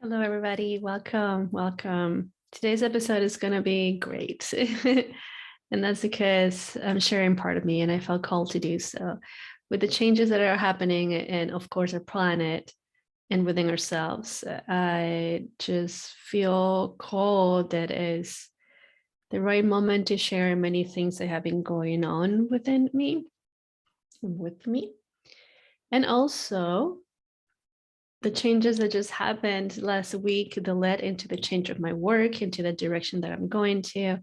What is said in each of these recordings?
Hello, everybody. Welcome. Welcome. Today's episode is going to be great. And that's because I'm sharing part of me and I felt called to do so. With the changes that are happening and, of course, our planet and within ourselves, I just feel called that is the right moment to share many things that have been going on within me, with me. And also, the changes that just happened last week that led into the change of my work, into the direction that I'm going to,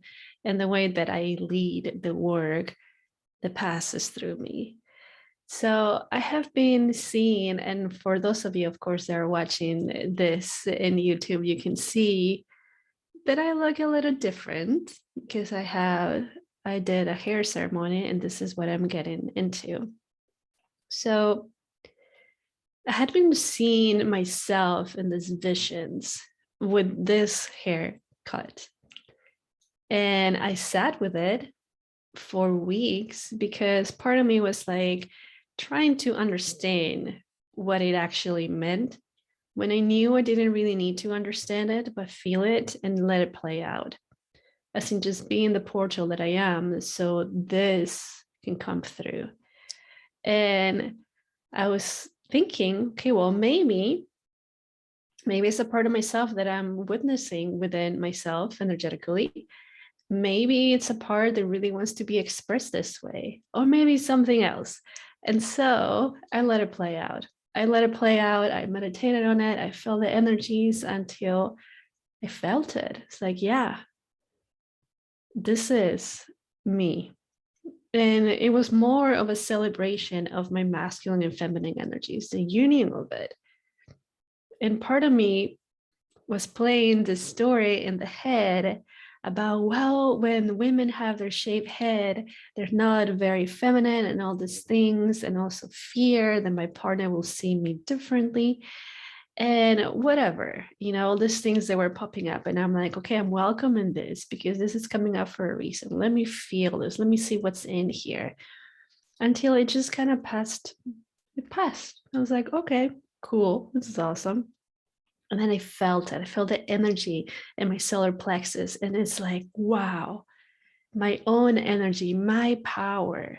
and the way that I lead the work that passes through me. So I have been seeing, and for those of you, of course, that are watching this in YouTube, you can see that I look a little different because I did a hair ceremony, and this is what I'm getting into. So I had been seeing myself in these visions with this haircut. And I sat with it for weeks because part of me was like trying to understand what it actually meant when I knew I didn't really need to understand it, but feel it and let it play out. As in just being the portal that I am, so this can come through. And I was thinking, okay, well, maybe it's a part of myself that I'm witnessing within myself energetically. Maybe it's a part that really wants to be expressed this way, or maybe something else. And so I let it play out. I let it play out. I meditated on it. I felt the energies until I felt it. It's like, yeah, this is me. And it was more of a celebration of my masculine and feminine energies, the union of it. And part of me was playing this story in the head about, well, when women have their shaved head, they're not very feminine and all these things, and also fear that my partner will see me differently and whatever, all these things that were popping up. And I'm like, okay, I'm welcoming this because this is coming up for a reason. Let me feel this. Let me see what's in here, until it just kind of passed. It passed. I was like, okay, cool. This is awesome. And then I felt it. I felt the energy in my solar plexus. And it's like, wow, my own energy, my power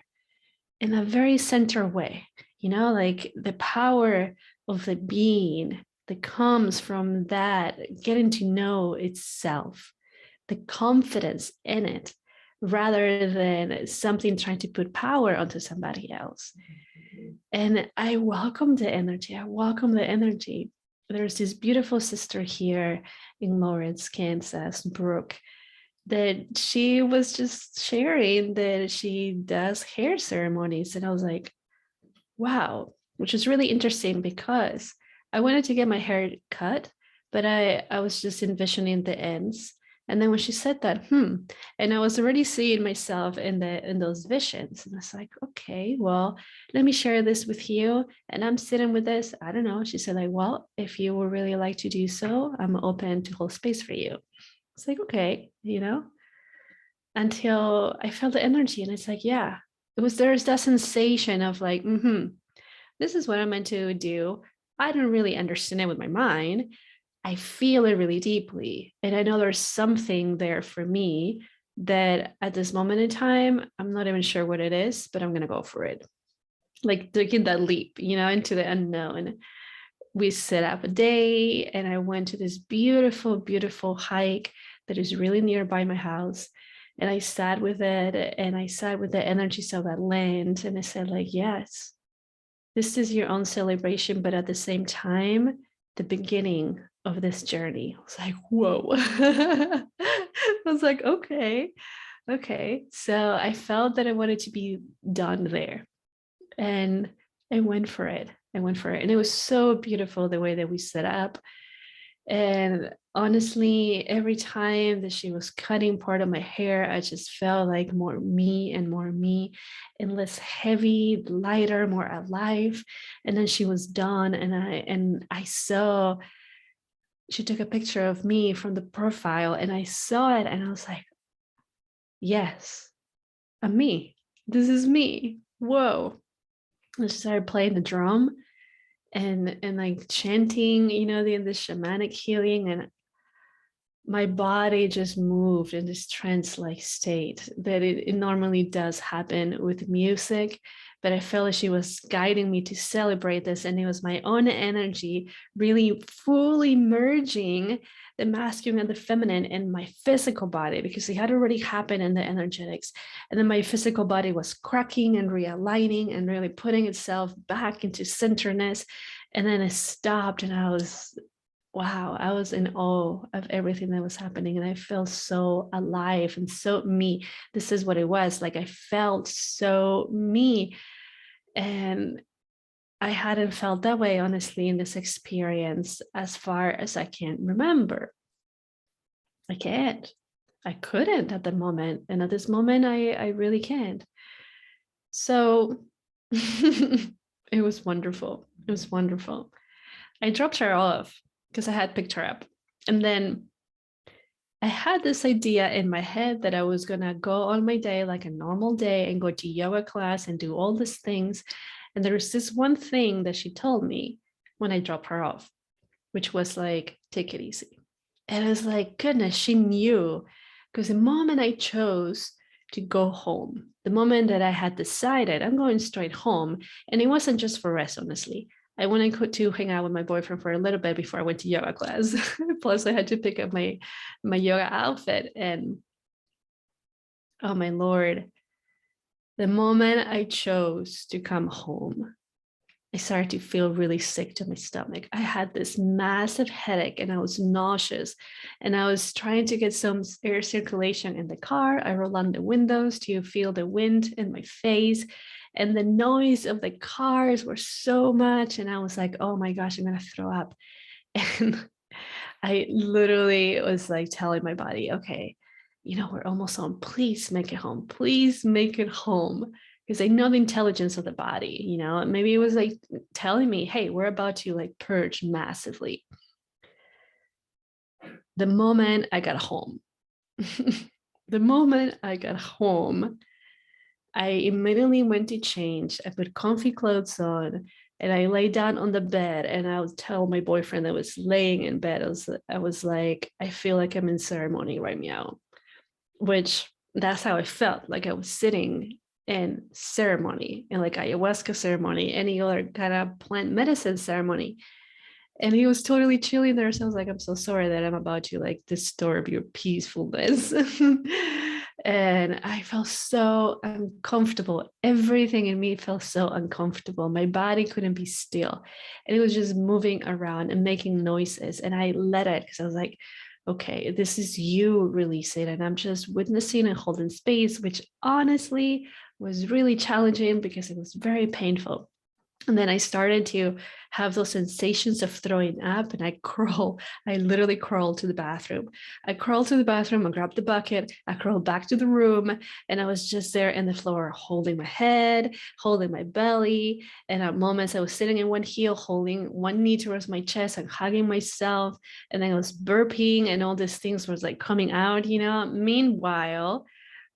in a very center way, like the power of the being that comes from that, getting to know itself, the confidence in it, rather than something trying to put power onto somebody else. And I welcome the energy. I welcome the energy. There's this beautiful sister here in Lawrence, Kansas, Brough, that she was just sharing that she does hair ceremonies. And I was like, wow, which is really interesting because I wanted to get my hair cut, but I was just envisioning the ends. And then when she said that, and I was already seeing myself in those visions. And I was like, okay, well, let me share this with you. And I'm sitting with this. I don't know. She said, like, well, if you would really like to do so, I'm open to hold space for you. It's like, okay, until I felt the energy. And it's like, yeah, there's that sensation of like, this is what I'm meant to do. I don't really understand it with my mind. I feel it really deeply. And I know there's something there for me that at this moment in time, I'm not even sure what it is, but I'm going to go for it. Like taking that leap, into the unknown. We set up a day and I went to this beautiful, beautiful hike that is really nearby my house. And I sat with it and I sat with the energies of that land. And I said, like, yes, this is your own celebration, but at the same time, the beginning of this journey. I was like, whoa. I was like, okay. So I felt that I wanted to be done there. And I went for it. And it was so beautiful the way that we set up. And honestly, every time that she was cutting part of my hair, I just felt like more me and less heavy, lighter, more alive. And then she was done. And I saw, she took a picture of me from the profile and I saw it and I was like, yes, I'm me. This is me. Whoa. And she started playing the drum. and like chanting, the shamanic healing, and my body just moved in this trance-like state that it normally does happen with music. But I felt like she was guiding me to celebrate this, and it was my own energy really fully merging the masculine and the feminine in my physical body, because it had already happened in the energetics. And then my physical body was cracking and realigning and really putting itself back into centerness. And then it stopped, and I was in awe of everything that was happening. And I felt so alive and so me. This is what it was like. I felt so me. And I hadn't felt that way, honestly, in this experience as far as I can remember. I can't. I couldn't at the moment. And at this moment, I really can't. So it was wonderful. It was wonderful. I dropped her off because I had picked her up. And then I had this idea in my head that I was going to go on my day like a normal day and go to yoga class and do all these things. And there was this one thing that she told me when I dropped her off, which was like, take it easy. And I was like, goodness, she knew. Because the moment I chose to go home, the moment that I had decided I'm going straight home, and it wasn't just for rest, honestly. I wanted to hang out with my boyfriend for a little bit before I went to yoga class. Plus, I had to pick up my yoga outfit. And oh my Lord, the moment I chose to come home, I started to feel really sick to my stomach. I had this massive headache and I was nauseous, and I was trying to get some air circulation in the car. I rolled down the windows to feel the wind in my face, and the noise of the cars were so much. And I was like, oh my gosh, I'm going to throw up. And I literally was like telling my body, okay, we're almost home. Please make it home. Please make it home. Because I know the intelligence of the body, maybe it was like telling me, hey, we're about to like purge massively. The moment I got home, I immediately went to change. I put comfy clothes on and I lay down on the bed, and I would tell my boyfriend that was laying in bed, I was like, I feel like I'm in ceremony right now, which that's how I felt. Like I was sitting in ceremony, and like ayahuasca ceremony, any other kind of plant medicine ceremony. And he was totally chilling there. So I was like, I'm so sorry that I'm about to like disturb your peacefulness. And I felt so uncomfortable. Everything in me felt so uncomfortable. My body couldn't be still. And it was just moving around and making noises. And I let it, because I was like, okay, this is you releasing, and I'm just witnessing and holding space, which honestly was really challenging because it was very painful. And then I started to have those sensations of throwing up, and I literally crawled to the bathroom. I crawled to the bathroom, I grabbed the bucket, I crawled back to the room, and I was just there in the floor, holding my head, holding my belly. And at moments I was sitting in one heel, holding one knee towards my chest and hugging myself. And then I was burping, and all these things was like coming out, Meanwhile,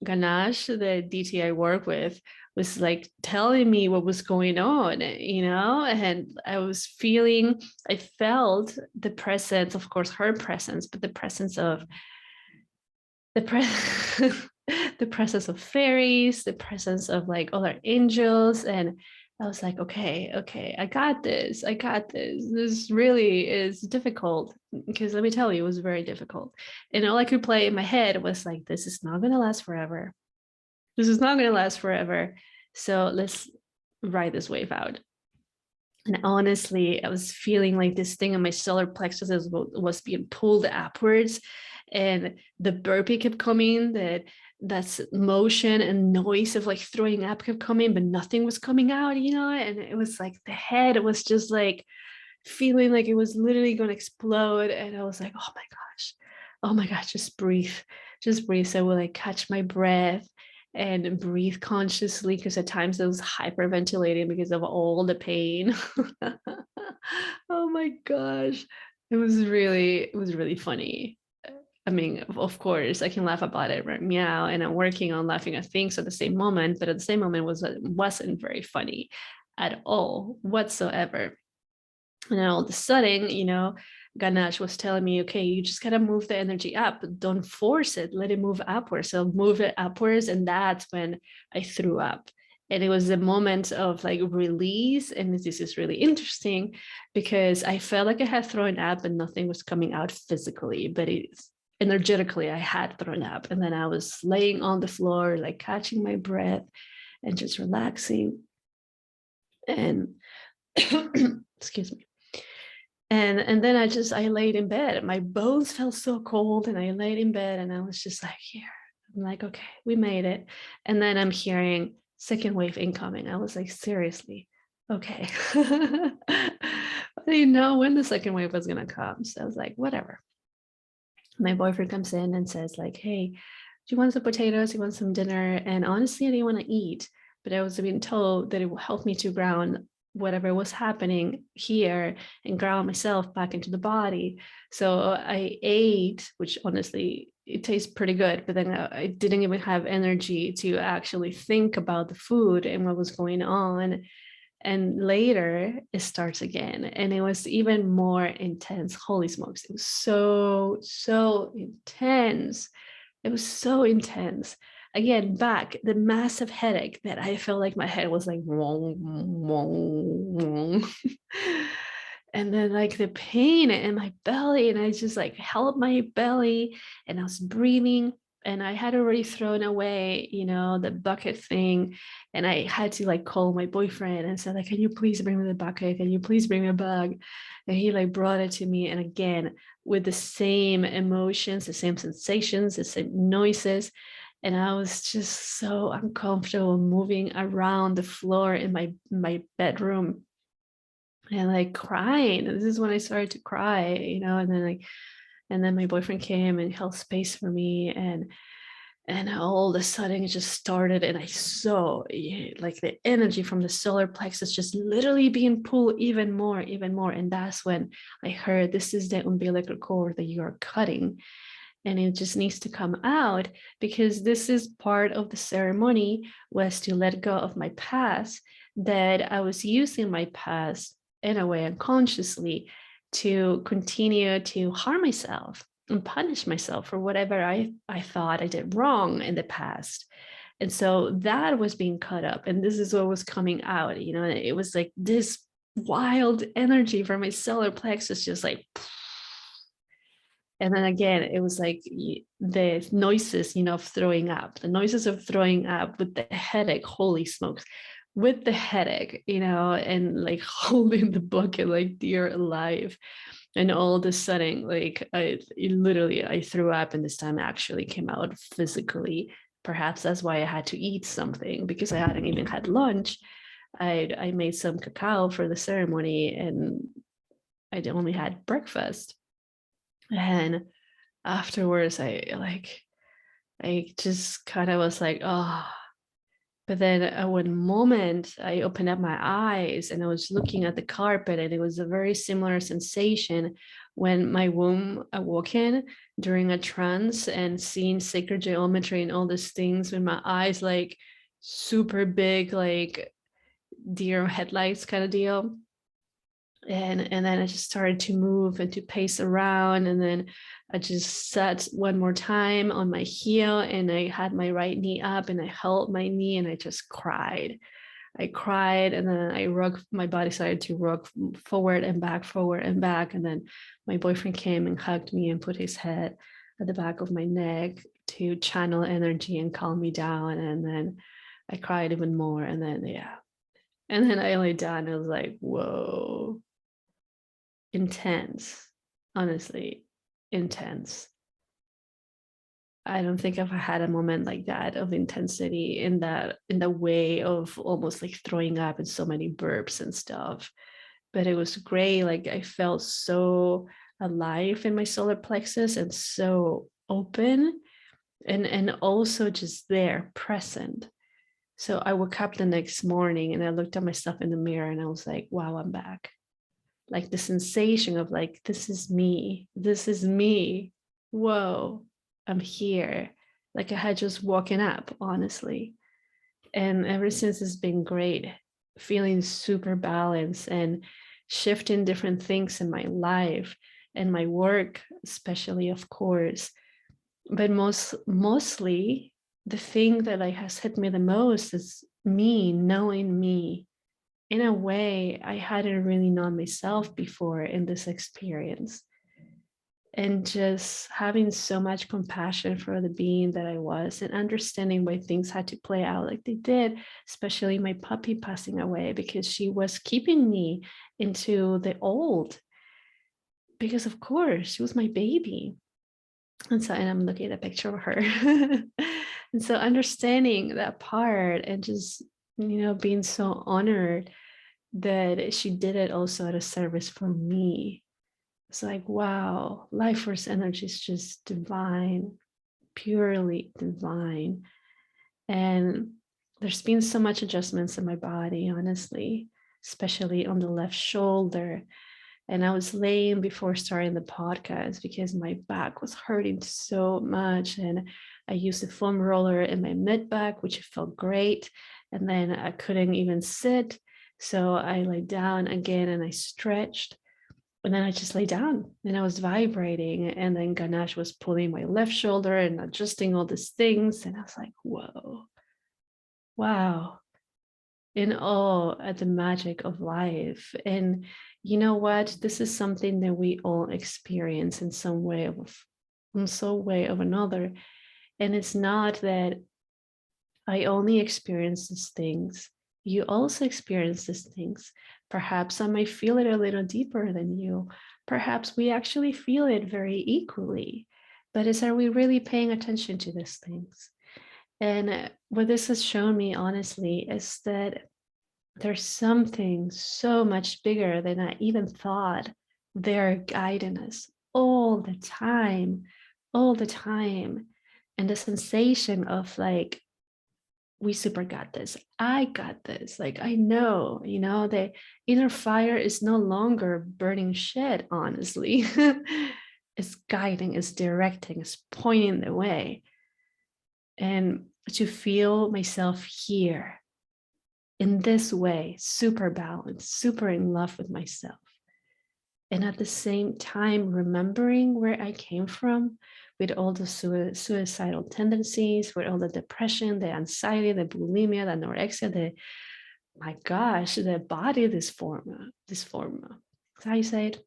Ganesh, the DT I work with, was like telling me what was going on, and I felt the presence, of course, her presence, but the presence of the presence of fairies, the presence of like other angels. And I was like, okay, I got this. This really is difficult, because let me tell you, it was very difficult. And all I could play in my head was like, this is not going to last forever. So let's ride this wave out. And honestly, I was feeling like this thing in my solar plexus was being pulled upwards, and the burpee kept coming, that's motion and noise of like throwing up kept coming, but nothing was coming out, and it was like the head was just like feeling like it was literally going to explode. And I was like, oh my gosh, just breathe. So I will like catch my breath and breathe consciously, because at times I was hyperventilating because of all the pain. Oh my gosh. It was really funny. I mean, of course, I can laugh about it right now, and I'm working on laughing at things at the same moment, but at the same moment wasn't very funny at all whatsoever. And then all of a sudden, Ganesh was telling me, okay, you just gotta move the energy up. Don't force it. Let it move upwards. So move it upwards. And that's when I threw up. And it was a moment of like release. And this is really interesting because I felt like I had thrown up and nothing was coming out physically, but it's energetically I had thrown up. And then I was laying on the floor, like catching my breath and just relaxing. And excuse me. And then I laid in bed. My bones felt so cold, and I laid in bed, and I was just like, here. I'm like, okay, we made it. And then I'm hearing second wave incoming. I was like, seriously, okay. I didn't know when the second wave was gonna come, so I was like, whatever. My boyfriend comes in and says like, hey, do you want some potatoes? You want some dinner? And honestly, I didn't want to eat, but I was being told that it will help me to ground whatever was happening here and ground myself back into the body. So I ate, which honestly, it tastes pretty good, but then I didn't even have energy to actually think about the food and what was going on. And later it starts again, and it was even more intense. Holy smokes, it was so intense. It was so intense. Again, back the massive headache that I felt like my head was like wong, wong, wong. And then like the pain in my belly, and I just like held my belly and I was breathing, and I had already thrown away, the bucket thing. And I had to like call my boyfriend and said like, can you please bring me the bucket? Can you please bring me a bug? And he like brought it to me. And again, with the same emotions, the same sensations, the same noises. And I was just so uncomfortable moving around the floor in my bedroom and like crying. And this is when I started to cry, and then my boyfriend came and held space for me, and all of a sudden it just started, and I saw like the energy from the solar plexus just literally being pulled even more. And that's when I heard, this is the umbilical cord that you are cutting, and it just needs to come out, because this is part of the ceremony, was to let go of my past, that I was using my past in a way unconsciously to continue to harm myself and punish myself for whatever I thought I did wrong in the past. And so that was being cut up, and this is what was coming out, it was like this wild energy from my solar plexus, just like. And then again, it was like the noises, of throwing up, with the headache, holy smokes, with the headache, and like holding the bucket like dear alive. And all of a sudden, like I threw up, and this time actually came out physically. Perhaps that's why I had to eat something, because I hadn't even had lunch. I made some cacao for the ceremony, and I only had breakfast. And afterwards, I just kind of was like, oh. But then at one moment, I opened up my eyes and I was looking at the carpet, and it was a very similar sensation when my womb awoken during a trance and seeing sacred geometry and all these things with my eyes like super big, like deer headlights kind of deal. And then I just started to move and to pace around, and then I just sat one more time on my heel, and I had my right knee up, and I held my knee, and I just cried. I cried, and then my body started to rock forward and back. And then my boyfriend came and hugged me and put his head at the back of my neck to channel energy and calm me down. And then I cried even more, and then and then I lay down, and I was like, whoa. Intense, honestly, intense. I don't think I've had a moment like that of intensity in the way of almost like throwing up and so many burps and stuff. But it was great. Like I felt so alive in my solar plexus and so open, and also just there, present. So I woke up the next morning and I looked at myself in the mirror and I was like, wow, I'm back. Like the sensation of like, this is me, whoa, I'm here. Like I had just woken up, honestly. And ever since, it's been great, feeling super balanced. And shifting different things in my life and my work, especially, of course. But mostly the thing that like has hit me the most is me knowing me in a way I hadn't really known myself before in this experience. And just having so much compassion for the being that I was and understanding why things had to play out like they did, especially my puppy passing away, because she was keeping me into the old. Because of course, she was my baby. And I'm looking at a picture of her. And so understanding that part and just, being so honored that she did it also at a service for me. It's like, wow, life force energy is just divine, purely divine. And there's been so much adjustments in my body, honestly, especially on the left shoulder. And I was laying before starting the podcast because my back was hurting so much. And I used a foam roller in my mid back, which felt great. And then I couldn't even sit. So I lay down again and I stretched. And then I just lay down and I was vibrating. And then Ganesh was pulling my left shoulder and adjusting all these things. And I was like, whoa, wow, in awe at the magic of life. And you know what? This is something that we all experience in some way of another. And it's not that I only experience these things. You also experience these things. Perhaps I might feel it a little deeper than you. Perhaps we actually feel it very equally. But are we really paying attention to these things? And what this has shown me, honestly, is that there's something so much bigger than I even thought. They're guiding us all the time, all the time. And the sensation of like, we super got this. I got this. Like, I know, the inner fire is no longer burning shit, honestly. It's guiding, it's directing, it's pointing the way. And to feel myself here in this way, super balanced, super in love with myself. And at the same time, remembering where I came from with all the suicidal tendencies, with all the depression, the anxiety, the bulimia, the anorexia, my gosh, the body dysphoria. Is how you say it?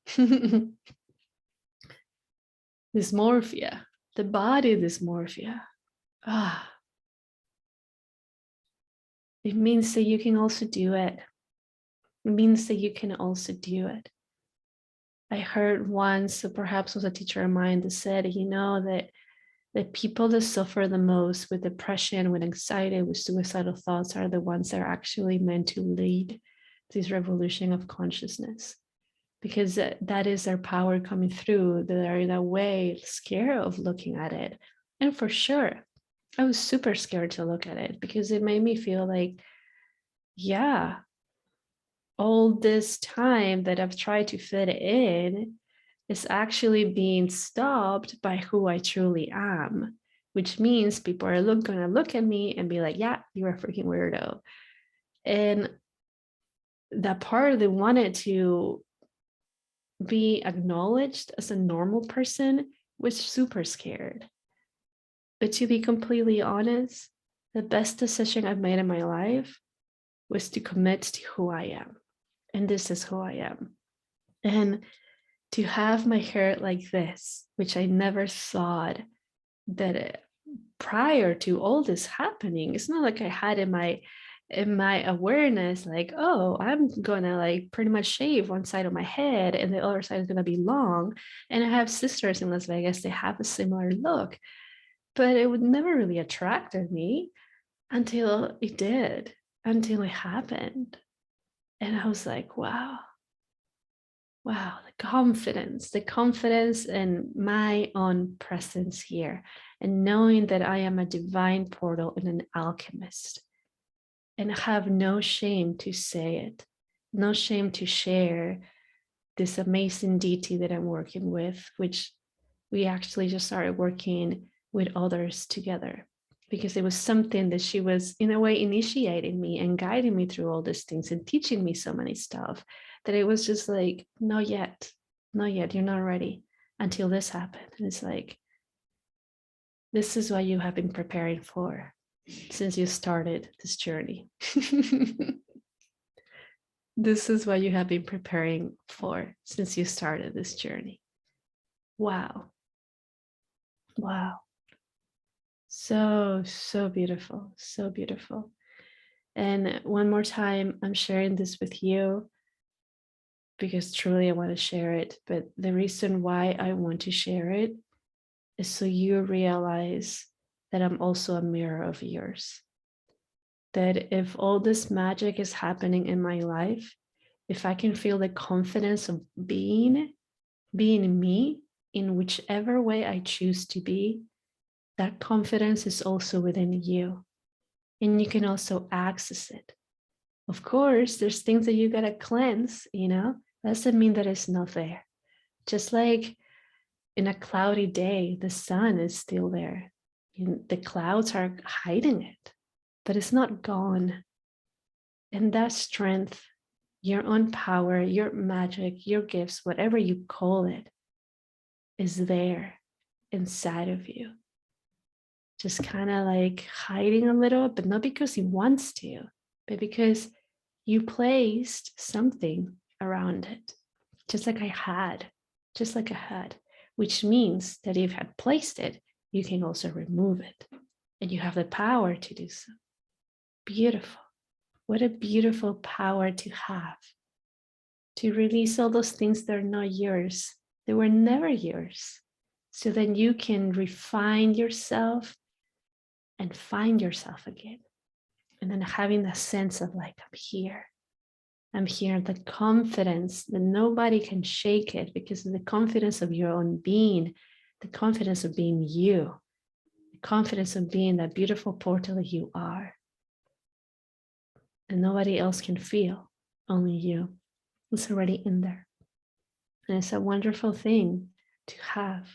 Dysmorphia, the body dysmorphia. It means that you can also do it. It means that you can also do it. I heard once, so perhaps was a teacher of mine that said, that the people that suffer the most with depression, with anxiety, with suicidal thoughts are the ones that are actually meant to lead this revolution of consciousness, because that is their power coming through. They are in a way scared of looking at it. And for sure, I was super scared to look at it because it made me feel like, yeah, all this time that I've tried to fit in is actually being stopped by who I truly am, which means people are gonna look at me and be like, yeah, you're a freaking weirdo. And that part they wanted to be acknowledged as a normal person was super scared. But to be completely honest, the best decision I've made in my life was to commit to who I am. And this is who I am. And to have my hair like this, which I never thought that prior to all this happening, it's not like I had in my awareness, like, oh, I'm gonna like pretty much shave one side of my head and the other side is gonna be long. And I have sisters in Las Vegas, they have a similar look, but it would never really attracted me until it did, until it happened. And I was like, wow, the confidence in my own presence here, and knowing that I am a divine portal and an alchemist, and have no shame to say it, no shame to share this amazing deity that I'm working with, which we actually just started working with others together, because it was something that she was in a way initiating me and guiding me through all these things and teaching me so many stuff that it was just like, not yet, you're not ready until this happened. And it's like, this is what you have been preparing for since you started this journey. This is what you have been preparing for since you started this journey. Wow. Wow. So, so beautiful. So beautiful. And one more time, I'm sharing this with you because truly I want to share it. But the reason why I want to share it is so you realize that I'm also a mirror of yours. That if all this magic is happening in my life, if I can feel the confidence of being me in whichever way I choose to be, that confidence is also within you. And you can also access it. Of course, there's things that you gotta cleanse, doesn't mean that it's not there. Just like in a cloudy day, the sun is still there. The clouds are hiding it, but it's not gone. And that strength, your own power, your magic, your gifts, whatever you call it, is there inside of you. Just kind of like hiding a little, but not because he wants to, but because you placed something around it, just like I had, which means that if you had placed it, you can also remove it, and you have the power to do so. Beautiful. What a beautiful power to have, to release all those things that are not yours. They were never yours. So then you can refine yourself and find yourself again. And then having that sense of like, I'm here, the confidence that nobody can shake it because of the confidence of your own being, the confidence of being you, the confidence of being that beautiful portal that you are. And nobody else can feel, only you. It's already in there. And it's a wonderful thing to have.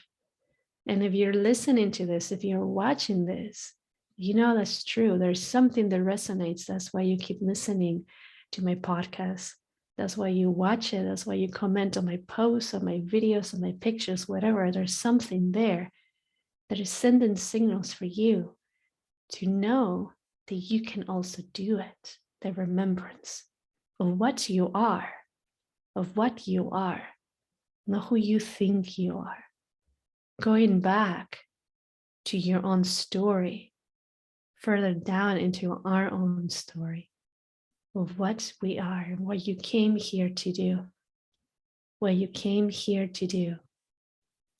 And if you're listening to this, if you're watching this, that's true. There's something that resonates. That's why you keep listening to my podcast. That's why you watch it. That's why you comment on my posts, on my videos, on my pictures, whatever. There's something there that is sending signals for you to know that you can also do it. The remembrance of what you are, not who you think you are. Going back to your own story, further down into our own story of what we are and what you came here to do,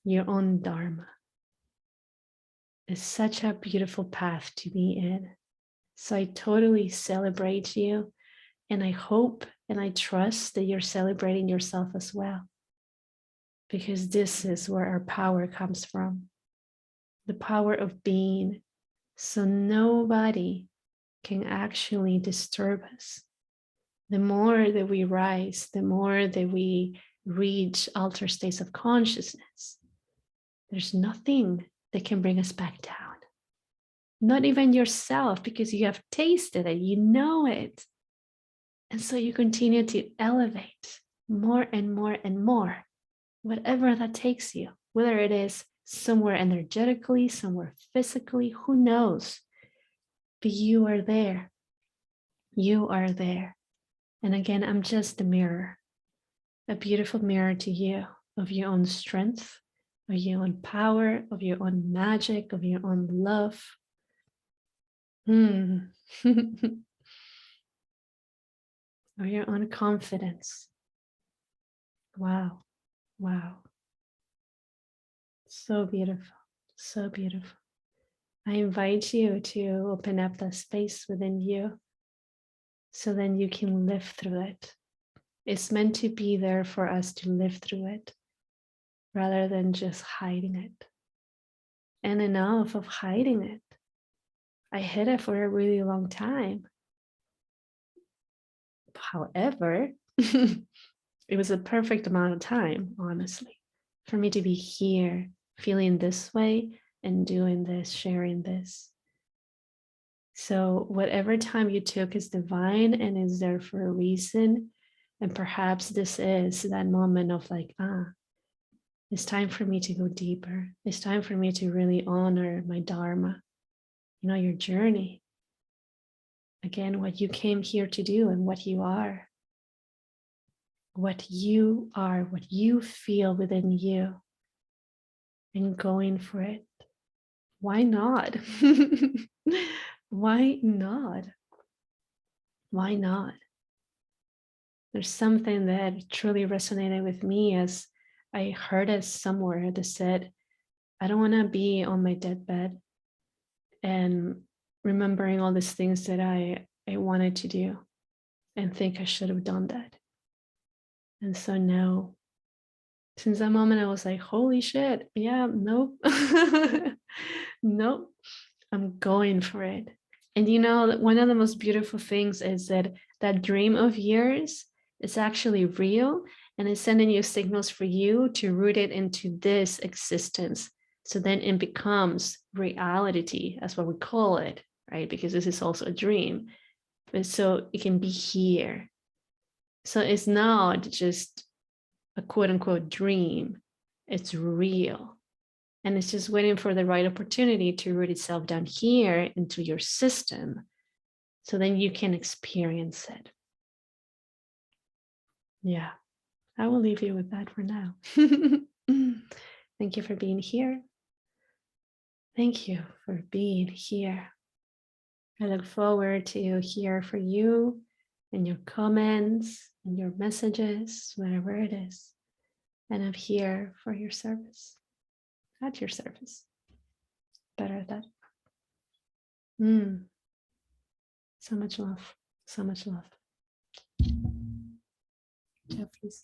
your own Dharma. It's such a beautiful path to be in. So I totally celebrate you, and I hope and I trust that you're celebrating yourself as well, because this is where our power comes from, the power of being. So nobody can actually disturb us. The more that we rise, the more that we reach altered states of consciousness, there's nothing that can bring us back down. Not even yourself, because you have tasted it, you know it. And so you continue to elevate more and more and more, whatever that takes you, whether it is somewhere energetically, somewhere physically, who knows? But you are there. You are there. And again, I'm just a mirror, a beautiful mirror to you of your own strength, of your own power, of your own magic, of your own love. Of your own confidence. Wow. Wow. So beautiful. So beautiful. I invite you to open up that space within you so then you can live through it. It's meant to be there for us to live through it rather than just hiding it. And enough of hiding it. I hid it for a really long time. However, it was a perfect amount of time, honestly, for me to be here, feeling this way and doing this, sharing this. So whatever time you took is divine and is there for a reason. And perhaps this is that moment of like, it's time for me to go deeper. It's time for me to really honor my Dharma, your journey. Again, what you came here to do and what you are. What you are, what you feel within you. And going for it. Why not? Why not? Why not? There's something that truly resonated with me as I heard it somewhere that said, I don't want to be on my deathbed and remembering all these things that I wanted to do and think I should have done that. And so now, since that moment, I was like, holy shit, yeah, nope. Nope, I'm going for it. And one of the most beautiful things is that dream of yours is actually real, and it's sending you signals for you to root it into this existence. So then it becomes reality, that's what we call it, right? Because this is also a dream. But so it can be here. So it's not just a quote unquote dream, it's real. And it's just waiting for the right opportunity to root itself down here into your system. So then you can experience it. Yeah, I will leave you with that for now. Thank you for being here. Thank you for being here. I look forward to hear from you and your comments and your messages, whatever it is. And I'm here for your service, at your service. Better at that. So much love. So much love. Ciao, peace.